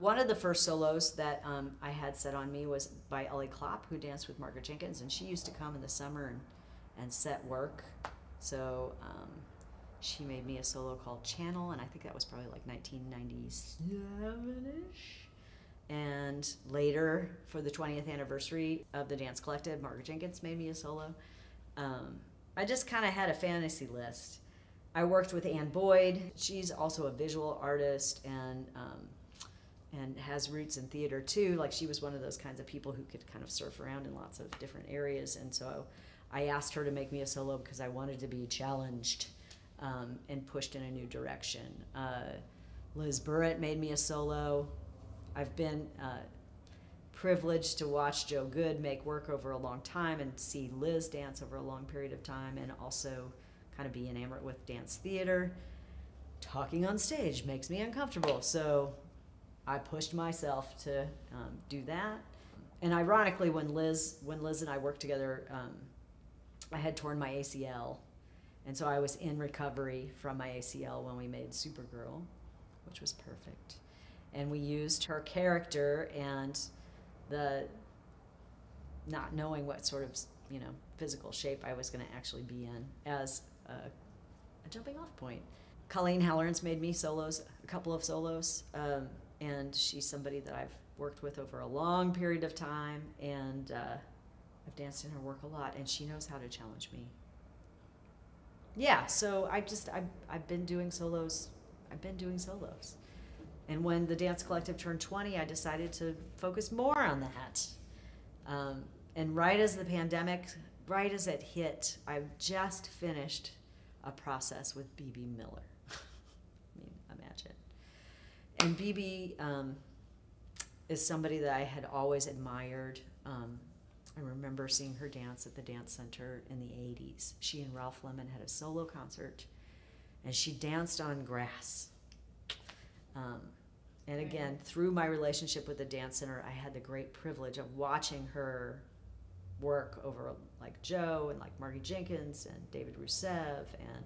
One of the first solos that I had set on me was by Ellie Klopp, who danced with Margaret Jenkins, and she used to come in the summer and set work. So she made me a solo called Channel, and I think that was probably like 1997-ish. And later, for the 20th anniversary of the dance collective, Margaret Jenkins made me a solo. I just kind of had a fantasy list. I worked with Ann Boyd. She's also a visual artist and has roots in theater too. Like, she was one of those kinds of people who could kind of surf around in lots of different areas. And so I asked her to make me a solo because I wanted to be challenged and pushed in a new direction. Liz Burritt made me a solo. I've been privileged to watch Joe Good make work over a long time and see Liz dance over a long period of time, and also kind of be enamored with dance theater. Talking on stage makes me uncomfortable, so I pushed myself to do that. And ironically, when Liz and I worked together, I had torn my ACL, and so I was in recovery from my ACL when we made Supergirl, which was perfect. And we used her character and the not knowing what sort of, physical shape I was going to actually be in as a jumping off point. Colleen Halloran's made me solos, a couple of solos, and she's somebody that I've worked with over a long period of time, and I've danced in her work a lot, and she knows how to challenge me. Yeah, so I've been doing solos. And when the dance collective turned 20, I decided to focus more on that. And right as the pandemic, right as it hit, I've just finished a process with B.B. Miller. I mean, imagine. And B.B. Is somebody that I had always admired. I remember seeing her dance at the Dance Center in the 80s. She and Ralph Lemon had a solo concert, and she danced on grass. And again, through my relationship with the Dance Center, I had the great privilege of watching her work over like Joe and like Margi Jenkins and David Rousseff and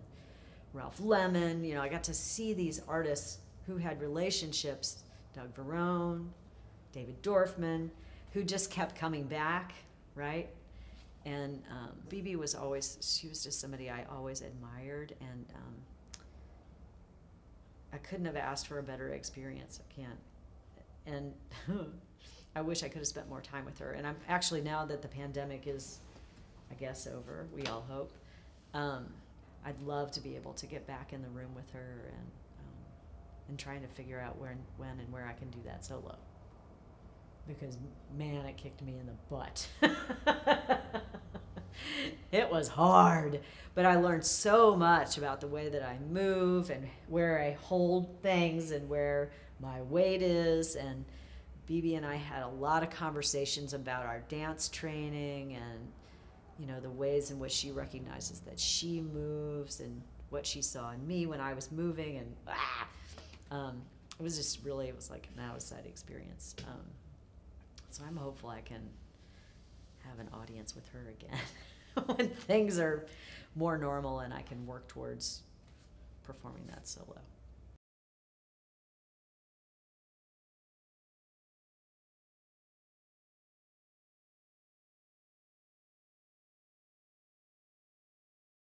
Ralph Lemon. I got to see these artists who had relationships, Doug Verone, David Dorfman, who just kept coming back, right? And BB she was just somebody I always admired, and I couldn't have asked for a better experience. I can't. And I wish I could have spent more time with her. And I'm actually, now that the pandemic is, I guess, over, we all hope, I'd love to be able to get back in the room with her and trying to figure out when and where I can do that solo. Because, man, it kicked me in the butt. It was hard, but I learned so much about the way that I move and where I hold things and where my weight is. And BB and I had a lot of conversations about our dance training and, the ways in which she recognizes that she moves and what she saw in me when I was moving. And it was like an out-of-sight experience. So I'm hopeful I can have an audience with her again when things are more normal and I can work towards performing that solo.